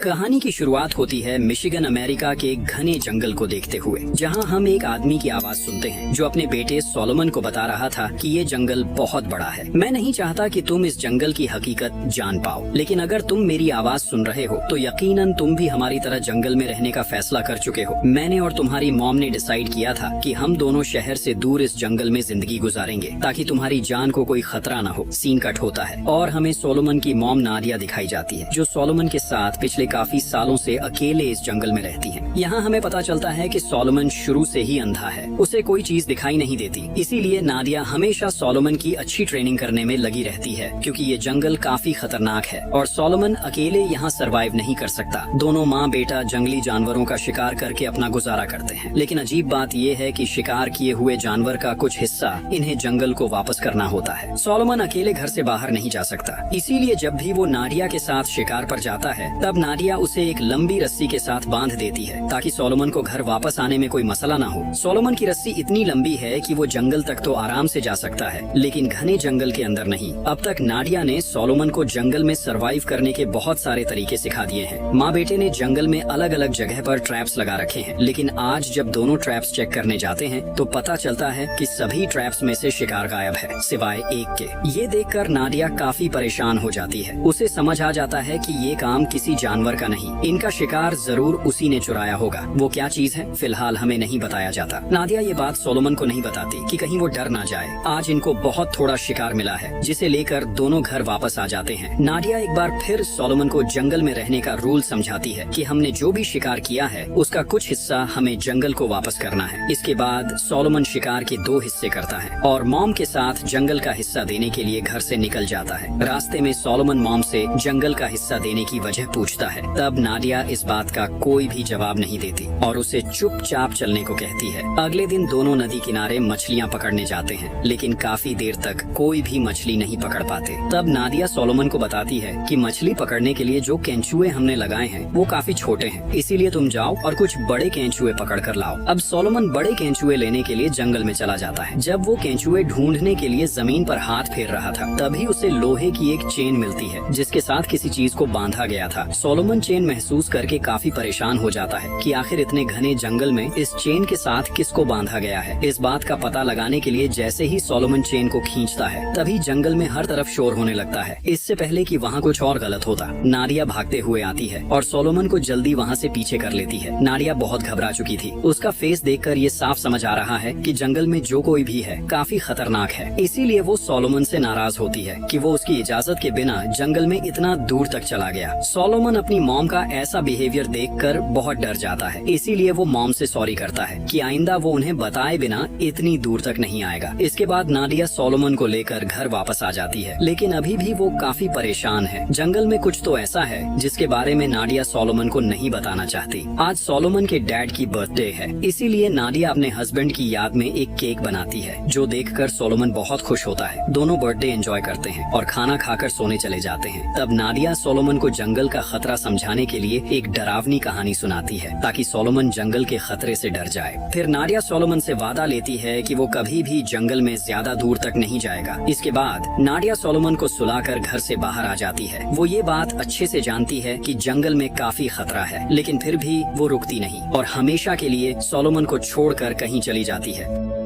कहानी की शुरुआत होती है मिशिगन अमेरिका के घने जंगल को देखते हुए, जहां हम एक आदमी की आवाज सुनते हैं जो अपने बेटे सोलोमन को बता रहा था कि ये जंगल बहुत बड़ा है। मैं नहीं चाहता कि तुम इस जंगल की हकीकत जान पाओ, लेकिन अगर तुम मेरी आवाज सुन रहे हो तो यकीनन तुम भी हमारी तरह जंगल में रहने का फैसला कर चुके हो। मैंने और तुम्हारी मॉम ने डिसाइड किया था कि हम दोनों शहर से दूर इस जंगल में जिंदगी गुजारेंगे ताकि तुम्हारी जान को कोई खतरा न हो। सीन कट होता है और हमें सोलोमन की मॉम नादिया दिखाई जाती है, जो सोलोमन के साथ पिछले काफी सालों से अकेले इस जंगल में रहती हैं। यहाँ हमें पता चलता है कि सोलोमन शुरू से ही अंधा है, उसे कोई चीज दिखाई नहीं देती। इसीलिए नादिया हमेशा सोलोमन की अच्छी ट्रेनिंग करने में लगी रहती है, क्योंकि ये जंगल काफी खतरनाक है और सोलोमन अकेले यहाँ सरवाइव नहीं कर सकता। दोनों माँ बेटा जंगली जानवरों का शिकार करके अपना गुजारा करते हैं, लेकिन अजीब बात यह है कि शिकार किए हुए जानवर का कुछ हिस्सा इन्हें जंगल को वापस करना होता है। सोलोमन अकेले घर से बाहर नहीं जा सकता, इसीलिए जब भी वो नादिया के साथ शिकार पर जाता है तब नादिया उसे एक लंबी रस्सी के साथ बांध देती है ताकि सोलोमन को घर वापस आने में कोई मसला ना हो। सोलोमन की रस्सी इतनी लंबी है कि वो जंगल तक तो आराम से जा सकता है, लेकिन घने जंगल के अंदर नहीं। अब तक नादिया ने सोलोमन को जंगल में सरवाइव करने के बहुत सारे तरीके सिखा दिए हैं। माँ बेटे ने जंगल में अलग अलग जगह पर ट्रैप्स लगा रखे हैं, लेकिन आज जब दोनों ट्रैप्स चेक करने जाते हैं तो पता चलता है कि सभी ट्रैप्स में से शिकार गायब है, सिवाय एक के। ये देखकर नादिया काफी परेशान हो जाती है। उसे समझ आ जाता है कि ये काम किसी जानवर का नहीं, इनका शिकार जरूर उसी ने चुराया होगा। वो क्या चीज है फिलहाल हमें नहीं बताया जाता। नादिया ये बात सोलोमन को नहीं बताती कि कहीं वो डर ना जाए। आज इनको बहुत थोड़ा शिकार मिला है, जिसे लेकर दोनों घर वापस आ जाते हैं। नादिया एक बार फिर सोलोमन को जंगल में रहने का रूल समझाती है कि हमने जो भी शिकार किया है उसका कुछ हिस्सा हमें जंगल को वापस करना है। इसके बाद सोलोमन शिकार के 2 हिस्से करता है और मॉम के साथ जंगल का हिस्सा देने के लिए घर से निकल जाता है। रास्ते में सोलोमन मॉम से जंगल का हिस्सा देने की वजह पूछता है, तब नादिया इस बात का कोई भी जवाब नहीं देती और उसे चुपचाप चलने को कहती है। अगले दिन दोनों नदी किनारे मछलियाँ पकड़ने जाते हैं, लेकिन काफी देर तक कोई भी मछली नहीं पकड़ पाते। तब नादिया सोलोमन को बताती है कि मछली पकड़ने के लिए जो केंचुए हमने लगाए हैं वो काफी छोटे हैं, इसीलिए तुम जाओ और कुछ बड़े केंचुए पकड़ कर लाओ। अब सोलोमन बड़े केंचुए लेने के लिए जंगल में चला जाता है। जब वो केंचुए ढूंढने के लिए जमीन पर हाथ फेर रहा था, तभी उसे लोहे की एक चेन मिलती है जिसके साथ किसी चीज को बांधा गया था। सोलोमन चेन महसूस करके काफी परेशान हो जाता है कि आखिर इतने घने जंगल में इस चेन के साथ किसको बांधा गया है। इस बात का पता लगाने के लिए जैसे ही सोलोमन चेन को खींचता है, तभी जंगल में हर तरफ शोर होने लगता है। इससे पहले कि वहाँ कुछ और गलत होता, नादिया भागते हुए आती है और सोलोमन को जल्दी वहाँ से पीछे कर लेती है। नादिया बहुत घबरा चुकी थी। उसका फेस देखकर ये साफ समझ आ रहा है कि जंगल में जो कोई भी है काफी खतरनाक है। इसीलिए वो सोलोमन से नाराज होती है कि वो उसकी इजाजत के बिना जंगल में इतना दूर तक चला गया। सोलोमन अपनी मॉम का ऐसा बिहेवियर देखकर बहुत डर जाता है, इसीलिए वो मॉम से सॉरी करता है कि आइंदा वो उन्हें बताए बिना इतनी दूर तक नहीं आएगा। इसके बाद नादिया सोलोमन को लेकर घर वापस आ जाती है, लेकिन अभी भी वो काफी परेशान है। जंगल में कुछ तो ऐसा है जिसके बारे में नादिया सोलोमन को नहीं बताना चाहती। आज सोलोमन के डैड की बर्थडे है, इसीलिए नादिया अपने हस्बैंड की याद में एक केक बनाती है, जो देखकर सोलोमन बहुत खुश होता है। दोनों बर्थडे एंजॉय करते हैं और खाना खाकर सोने चले जाते हैं। तब नादिया सोलोमन को जंगल का खतरा समझाने के लिए एक डरावनी कहानी सुनाती है ताकि सोलोमन जंगल के खतरे से डर जाए। फिर नादिया सोलोमन से वादा लेती है कि वो कभी भी जंगल में ज्यादा दूर तक नहीं जाएगा। इसके बाद नादिया सोलोमन को सुलाकर घर से बाहर आ जाती है। वो ये बात अच्छे से जानती है कि जंगल में काफी खतरा है, लेकिन फिर भी वो रुकती नहीं और हमेशा के लिए सोलोमन को छोड़कर कहीं चली जाती है।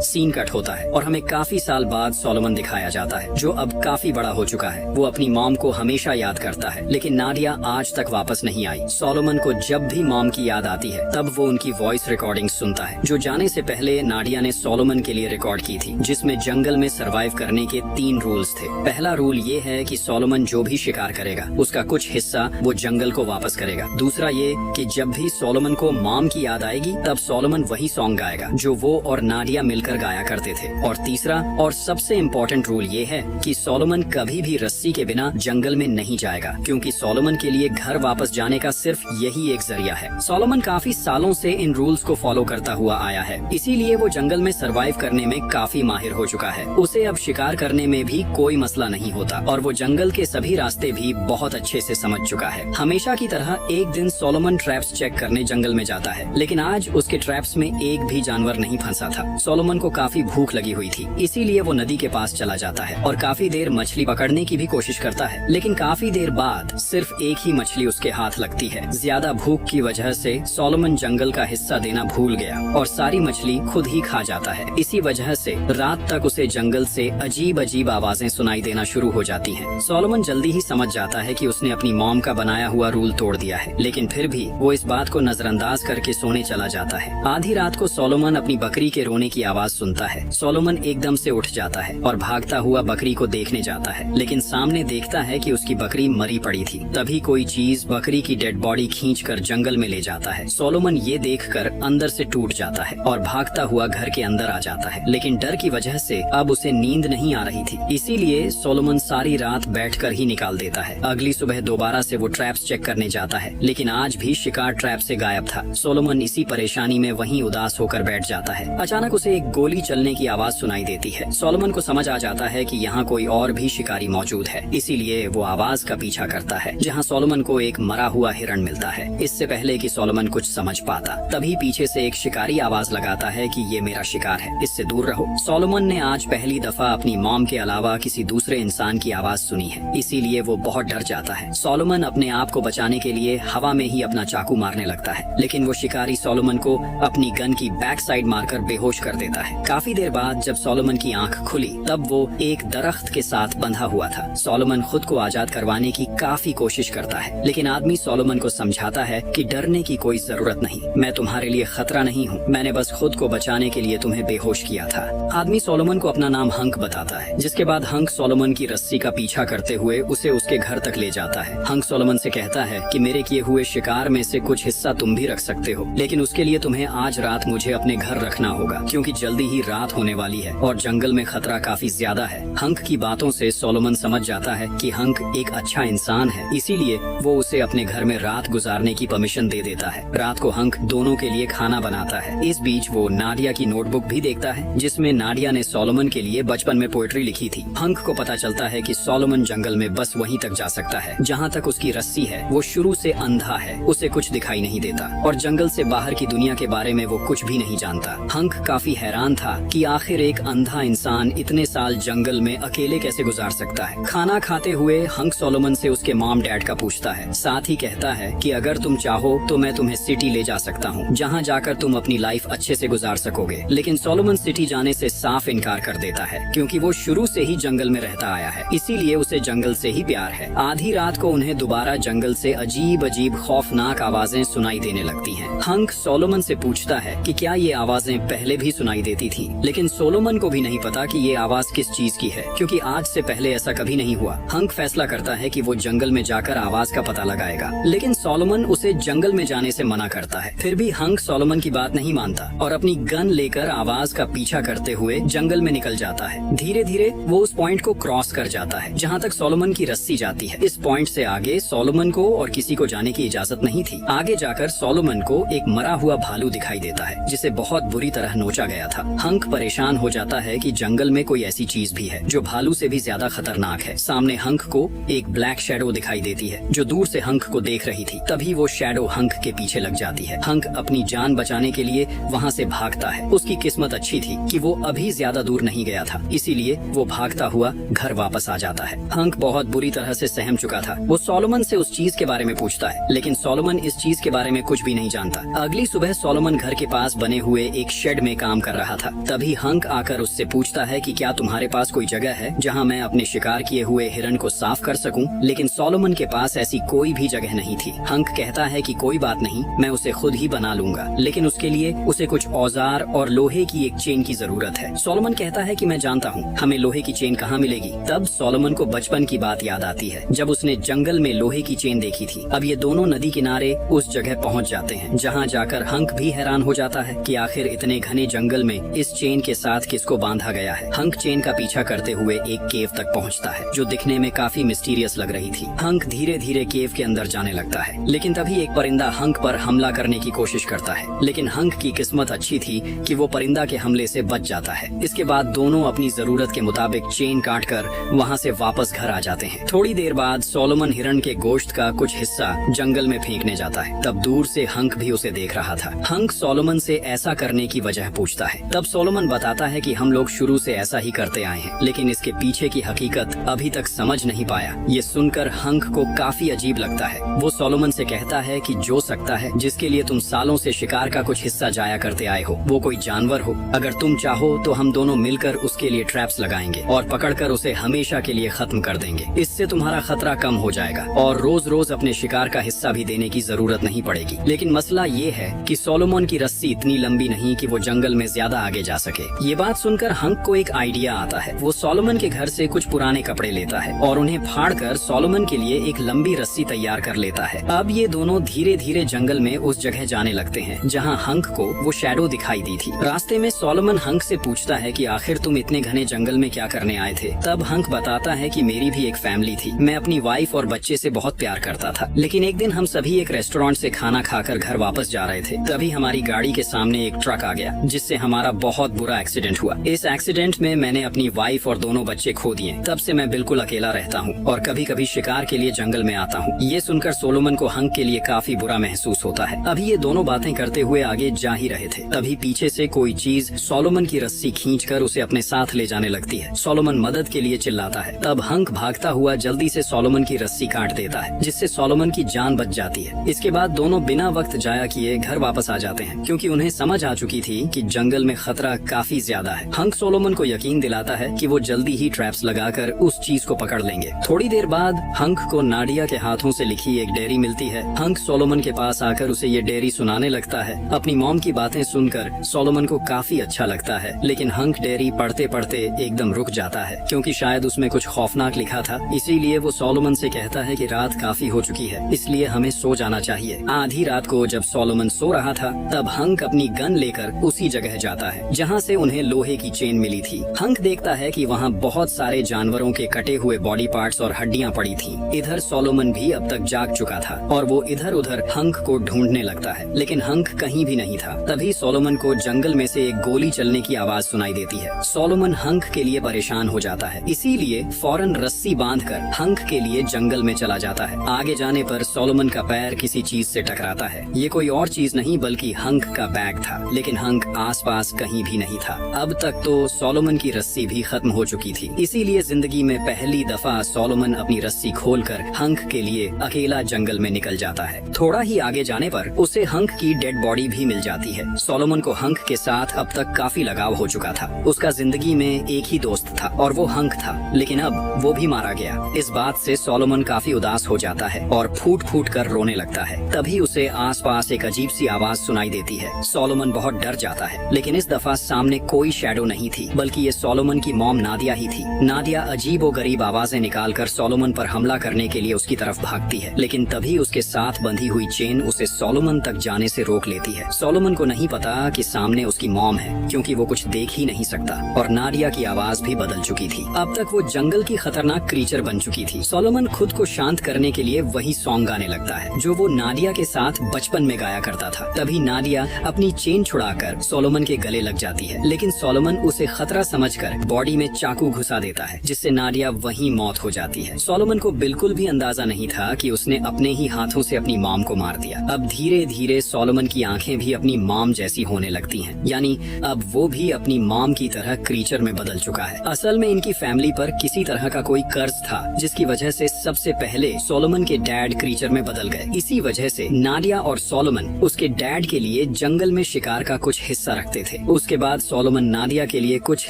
सीन कट होता है और हमें काफी साल बाद सोलोमन दिखाया जाता है, जो अब काफी बड़ा हो चुका है। वो अपनी मॉम को हमेशा याद करता है, लेकिन नादिया आज तक वापस नहीं आई। सोलोमन को जब भी मॉम की याद आती है तब वो उनकी वॉइस रिकॉर्डिंग सुनता है, जो जाने से पहले नादिया ने सोलोमन के लिए रिकॉर्ड की थी, जिसमें जंगल में सरवाइव करने के 3 रूल्स थे। पहला रूल ये है कि सोलोमन जो भी शिकार करेगा उसका कुछ हिस्सा वो जंगल को वापस करेगा। दूसरा ये कि जब भी सोलोमन को मॉम की याद आएगी तब सोलोमन वही सॉन्ग गाएगा जो वो और नादिया मिलकर गाया करते थे। और तीसरा और सबसे इम्पोर्टेंट रूल ये है कि सोलोमन कभी भी रस्सी के बिना जंगल में नहीं जाएगा, क्योंकि सोलोमन के लिए घर वापस जाने का सिर्फ यही एक जरिया है। सोलोमन काफी सालों से इन रूल्स को फॉलो करता हुआ आया है, इसीलिए वो जंगल में सरवाइव करने में काफी माहिर हो चुका है। उसे अब शिकार करने में भी कोई मसला नहीं होता और वो जंगल के सभी रास्ते भी बहुत अच्छे से समझ चुका है। हमेशा की तरह एक दिन सोलोमन ट्रैप्स चेक करने जंगल में जाता है, लेकिन आज उसके ट्रैप्स में एक भी जानवर नहीं फंसा था। सोलोमन को को काफी भूख लगी हुई थी, इसीलिए वो नदी के पास चला जाता है और काफी देर मछली पकड़ने की भी कोशिश करता है। लेकिन काफी देर बाद सिर्फ एक ही मछली उसके हाथ लगती है। ज्यादा भूख की वजह से सोलोमन जंगल का हिस्सा देना भूल गया और सारी मछली खुद ही खा जाता है। इसी वजह से रात तक उसे जंगल से अजीब अजीब आवाजें सुनाई देना शुरू हो जाती हैं। सोलोमन जल्दी ही समझ जाता है कि उसने अपनी मॉम का बनाया हुआ रूल तोड़ दिया है, लेकिन फिर भी वो इस बात को नजरअंदाज करके सोने चला जाता है। आधी रात को सोलोमन अपनी बकरी के रोने की आवाज सुनता है। सोलोमन एकदम से उठ जाता है और भागता हुआ बकरी को देखने जाता है, लेकिन सामने देखता है कि उसकी बकरी मरी पड़ी थी। तभी कोई चीज बकरी की डेड बॉडी खींचकर जंगल में ले जाता है। सोलोमन ये देखकर अंदर से टूट जाता है और भागता हुआ घर के अंदर आ जाता है, लेकिन डर की वजह से अब उसे नींद नहीं आ रही थी, इसीलिए सोलोमन सारी रात बैठकर ही निकाल देता है। अगली सुबह दोबारा से वो ट्रैप्स चेक करने जाता है, लेकिन आज भी शिकार ट्रैप से गायब था। सोलोमन इसी परेशानी में वहीं उदास होकर बैठ जाता है। अचानक उसे एक गोली चलने की आवाज सुनाई देती है। सोलोमन को समझ आ जाता है कि यहाँ कोई और भी शिकारी मौजूद है, इसीलिए वो आवाज का पीछा करता है, जहाँ सोलोमन को एक मरा हुआ हिरण मिलता है। इससे पहले कि सोलोमन कुछ समझ पाता, तभी पीछे से एक शिकारी आवाज लगाता है कि ये मेरा शिकार है, इससे दूर रहो। सोलोमन ने आज पहली दफा अपनी मॉम के अलावा किसी दूसरे इंसान की आवाज सुनी है, इसीलिए वो बहुत डर जाता है। सोलोमन अपने आप को बचाने के लिए हवा में ही अपना चाकू मारने लगता है, लेकिन वो शिकारी सोलोमन को अपनी गन की बैक साइड मारकर बेहोश कर देता है। काफी देर बाद जब सोलोमन की आंख खुली, तब वो एक दरख्त के साथ बंधा हुआ था। सोलोमन खुद को आजाद करवाने की काफी कोशिश करता है, लेकिन आदमी सोलोमन को समझाता है कि डरने की कोई जरूरत नहीं, मैं तुम्हारे लिए खतरा नहीं हूँ, मैंने बस खुद को बचाने के लिए तुम्हें बेहोश किया था। आदमी सोलोमन को अपना नाम हंक बताता है, जिसके बाद हंक सोलोमन की रस्सी का पीछा करते हुए उसे उसके घर तक ले जाता है। हंक सोलोमन से कहता है कि मेरे किए हुए शिकार में से कुछ हिस्सा तुम भी रख सकते हो, लेकिन उसके लिए तुम्हें आज रात मुझे अपने घर रखना होगा, क्योंकि जल्दी ही रात होने वाली है और जंगल में खतरा काफी ज्यादा है। हंक की बातों से सोलोमन समझ जाता है कि हंक एक अच्छा इंसान है, इसीलिए वो उसे अपने घर में रात गुजारने की परमिशन दे देता है। रात को हंक दोनों के लिए खाना बनाता है। इस बीच वो नाडिया की नोटबुक भी देखता है, जिसमें नाडिया ने सोलोमन के लिए बचपन में पोएट्री लिखी थी। हंक को पता चलता है कि सोलोमन जंगल में बस वहीं तक जा सकता है जहाँ तक उसकी रस्सी है। वो शुरू से अंधा है, उसे कुछ दिखाई नहीं देता और जंगल से बाहर की दुनिया के बारे में वो कुछ भी नहीं जानता। हंक काफी हैरान था कि आखिर एक अंधा इंसान इतने साल जंगल में अकेले कैसे गुजार सकता है। खाना खाते हुए हंक सोलोमन से उसके मॉम डैड का पूछता है, साथ ही कहता है कि अगर तुम चाहो तो मैं तुम्हें सिटी ले जा सकता हूँ, जहाँ जाकर तुम अपनी लाइफ अच्छे से गुजार सकोगे। लेकिन सोलोमन सिटी जाने से साफ इनकार कर देता है, क्योंकि वो शुरू से ही जंगल में रहता आया है, इसीलिए उसे जंगल से ही प्यार है। आधी रात को उन्हें दोबारा जंगल से अजीब अजीब खौफनाक आवाजें सुनाई देने लगती हैं। हंक सोलोमन से पूछता है कि क्या ये आवाजें पहले भी सुनाई देती थी, लेकिन सोलोमन को भी नहीं पता कि ये आवाज किस चीज की है, क्योंकि आज से पहले ऐसा कभी नहीं हुआ। हंक फैसला करता है कि वो जंगल में जाकर आवाज का पता लगाएगा, लेकिन सोलोमन उसे जंगल में जाने से मना करता है। फिर भी हंक सोलोमन की बात नहीं मानता और अपनी गन लेकर आवाज का पीछा करते हुए जंगल में निकल जाता है। धीरे धीरे वो उस पॉइंट को क्रॉस कर जाता है जहाँ तक सोलोमन की रस्सी जाती है। इस पॉइंट से आगे सोलोमन को और किसी को जाने की इजाजत नहीं थी। आगे जाकर सोलोमन को एक मरा हुआ भालू दिखाई देता है, जिसे बहुत बुरी तरह नोचा गया था। हंक परेशान हो जाता है कि जंगल में कोई ऐसी चीज भी है जो भालू से भी ज्यादा खतरनाक है। सामने हंक को एक ब्लैक शैडो दिखाई देती है जो दूर से हंक को देख रही थी। तभी वो शैडो हंक के पीछे लग जाती है। हंक अपनी जान बचाने के लिए वहाँ से भागता है। उसकी किस्मत अच्छी थी कि वो अभी ज्यादा दूर नहीं गया था, इसीलिए वो भागता हुआ घर वापस आ जाता है। हंक बहुत बुरी तरह से सहम चुका था। वो सोलोमन से उस चीज के बारे में पूछता है, लेकिन सोलोमन इस चीज के बारे में कुछ भी नहीं जानता। अगली सुबह सोलोमन घर के पास बने हुए एक शेड में काम कर रहा था। तभी हंक आकर उससे पूछता है कि क्या तुम्हारे पास कोई जगह है जहाँ मैं अपने शिकार किए हुए हिरन को साफ कर सकूं? लेकिन सोलोमन के पास ऐसी कोई भी जगह नहीं थी। हंक कहता है कि कोई बात नहीं, मैं उसे खुद ही बना लूंगा, लेकिन उसके लिए उसे कुछ औजार और लोहे की एक चेन की जरूरत है। सोलोमन कहता है कि मैं जानता हूँ, हमें लोहे की चेन कहाँ मिलेगी। तब सोलोमन को बचपन की बात याद आती है जब उसने जंगल में लोहे की चेन देखी थी। अब ये दोनों नदी किनारे उस जगह पहुँच जाते हैं जहाँ जाकर हंक भी हैरान हो जाता है कि आखिर इतने घने जंगल में इस चेन के साथ किसको बांधा गया है। हंक चेन का पीछा करते हुए एक केव तक पहुँचता है जो दिखने में काफी मिस्टीरियस लग रही थी। हंक धीरे धीरे केव के अंदर जाने लगता है, लेकिन तभी एक परिंदा हंक पर हमला करने की कोशिश करता है। लेकिन हंक की किस्मत अच्छी थी कि वो परिंदा के हमले से बच जाता है। इसके बाद दोनों अपनी जरूरत के मुताबिक चेन काटकर वहाँ से वापस घर आ जाते हैं। थोड़ी देर बाद सोलोमन हिरन के गोश्त का कुछ हिस्सा जंगल में फेंकने जाता है। तब दूर से हंक भी उसे देख रहा था। हंक सोलोमन से ऐसा करने की वजह पूछता है। तब तब सोलोमन बताता है कि हम लोग शुरू से ऐसा ही करते आए हैं, लेकिन इसके पीछे की हकीकत अभी तक समझ नहीं पाया। ये सुनकर हंक को काफी अजीब लगता है। वो सोलोमन से कहता है कि जो सकता है जिसके लिए तुम सालों से शिकार का कुछ हिस्सा जाया करते आए हो, वो कोई जानवर हो, अगर तुम चाहो तो हम दोनों मिलकर उसके लिए ट्रैप्स लगाएंगे और पकड़कर उसे हमेशा के लिए खत्म कर देंगे। इससे तुम्हारा खतरा कम हो जाएगा और रोज रोज अपने शिकार का हिस्सा भी देने की जरूरत नहीं पड़ेगी। लेकिन मसला ये है कि सोलोमन की रस्सी इतनी लंबी नहीं कि वो जंगल में ज्यादा आगे जा सके। ये बात सुनकर हंक को एक आइडिया आता है। वो सोलोमन के घर से कुछ पुराने कपड़े लेता है और उन्हें फाड़कर सोलोमन के लिए एक लंबी रस्सी तैयार कर लेता है। अब ये दोनों धीरे धीरे जंगल में उस जगह जाने लगते हैं जहाँ हंक को वो शैडो दिखाई दी थी। रास्ते में सोलोमन हंक से पूछता है कि आखिर तुम इतने घने जंगल में क्या करने आए थे। तब हंक बताता है कि मेरी भी एक फैमिली थी, मैं अपनी वाइफ और बच्चे से बहुत प्यार करता था, लेकिन एक दिन हम सभी एक रेस्टोरेंट से खाना खाकर घर वापस जा रहे थे। तभी हमारी गाड़ी के सामने एक ट्रक आ गया जिससे हमारा बहुत बुरा एक्सीडेंट हुआ। इस एक्सीडेंट में मैंने अपनी वाइफ और दोनों बच्चे खो दिए। तब से मैं बिल्कुल अकेला रहता हूँ और कभी कभी शिकार के लिए जंगल में आता हूँ। ये सुनकर सोलोमन को हंक के लिए काफी बुरा महसूस होता है। अभी ये दोनों बातें करते हुए आगे जा ही रहे थे, तभी पीछे से कोई चीज सोलोमन की रस्सी खींचकर उसे अपने साथ ले जाने लगती है। सोलोमन मदद के लिए चिल्लाता है। तब हंक भागता हुआ जल्दी से सोलोमन की रस्सी काट देता है, जिससे सोलोमन की जान बच जाती है। इसके बाद दोनों बिना वक्त जाया किए घर वापस आ जाते हैं, क्योंकि उन्हें समझ आ चुकी थी कि जंगल में खतरा काफी ज्यादा है। हंक सोलोमन को यकीन दिलाता है कि वो जल्दी ही ट्रैप्स लगाकर उस चीज को पकड़ लेंगे। थोड़ी देर बाद हंक को नाडिया के हाथों से लिखी एक डायरी मिलती है। हंक सोलोमन के पास आकर उसे ये डायरी सुनाने लगता है। अपनी मॉम की बातें सुनकर सोलोमन को काफी अच्छा लगता है, लेकिन हंक डायरी पढ़ते पढ़ते एकदम रुक जाता है, क्योंकि शायद उसमें कुछ खौफनाक लिखा था। इसीलिए वो सोलोमन से कहता है कि रात काफी हो चुकी है, इसलिए हमें सो जाना चाहिए। आधी रात को जब सोलोमन सो रहा था, तब हंक अपनी गन लेकर उसी जगह जाता है जहाँ से उन्हें लोहे की चेन मिली थी। हंक देखता है कि वहाँ बहुत सारे जानवरों के कटे हुए बॉडी पार्ट्स और हड्डियाँ पड़ी थी। इधर सोलोमन भी अब तक जाग चुका था और वो इधर उधर हंक को ढूंढने लगता है, लेकिन हंक कहीं भी नहीं था। तभी सोलोमन को जंगल में से एक गोली चलने की आवाज सुनाई देती है। सोलोमन हंक के लिए परेशान हो जाता है, इसीलिए फौरन रस्सी बांधकर हंक के लिए जंगल में चला जाता है। आगे जाने पर सोलोमन का पैर किसी चीज से टकराता है। ये कोई और चीज नहीं बल्कि हंक का बैग था, लेकिन हंक आसपास कहीं भी नहीं था। अब तक तो सोलोमन की रस्सी भी खत्म हो चुकी थी, इसीलिए जिंदगी में पहली दफा सोलोमन अपनी रस्सी खोलकर हंक के लिए अकेला जंगल में निकल जाता है। थोड़ा ही आगे जाने पर उसे हंक की डेड बॉडी भी मिल जाती है। सोलोमन को हंक के साथ अब तक काफी लगाव हो चुका था। उसका जिंदगी में एक ही दोस्त था और वो हंक था, लेकिन अब वो भी मारा गया। इस बात से सोलोमन काफी उदास हो जाता है और फूट फूट कर रोने लगता है। तभी उसे आसपास एक अजीब सी आवाज सुनाई देती है। सोलोमन बहुत डर जाता है, लेकिन इस दफा सामने कोई शैडो नहीं थी, बल्कि ये सोलोमन की मॉम नादिया ही थी। नादिया अजीब और गरीब आवाजें निकालकर सोलोमन पर हमला करने के लिए उसकी तरफ भागती है, लेकिन तभी उसके साथ बंधी हुई चेन उसे सोलोमन तक जाने से रोक लेती है। सोलोमन को नहीं पता कि सामने उसकी मॉम है, क्योंकि वो कुछ देख ही नहीं सकता और नादिया की आवाज भी बदल चुकी थी। अब तक वो जंगल की खतरनाक क्रीचर बन चुकी थी। सोलोमन खुद को शांत करने के लिए वही सॉन्ग गाने लगता है जो वो नादिया के साथ बचपन में गाया करता था। तभी नादिया अपनी चेन छुड़ाकर सोलोमन के गले लग जाती है, लेकिन सोलोमन उसे खतरा समझकर बॉडी में चाकू घुसा देता है, जिससे नादिया वहीं मौत हो जाती है। सोलोमन को बिल्कुल भी अंदाजा नहीं था कि उसने अपने ही हाथों से अपनी मॉम को मार दिया। अब धीरे धीरे सोलोमन की आंखें भी अपनी मॉम जैसी होने लगती हैं, यानी अब वो भी अपनी मॉम की तरह क्रीचर में बदल चुका है। असल में इनकी फैमिली पर किसी तरह का कोई कर्ज था, जिसकी वजह से सबसे पहले सोलोमन के डैड क्रीचर में बदल गए। इसी वजह से नादिया और सोलोमन उसके डैड के लिए जंगल में शिकार का कुछ हिस्सा रखते थे। उसके बाद सोलोमन नादिया के लिए कुछ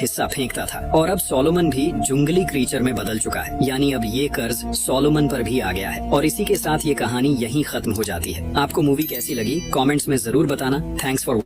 हिस्सा फेंकता था और अब सोलोमन भी जंगली क्रीचर में बदल चुका है, यानी अब ये कर्ज सोलोमन पर भी आ गया है। और इसी के साथ ये कहानी यहीं खत्म हो जाती है। आपको मूवी कैसी लगी कमेंट्स में जरूर बताना। Thanks for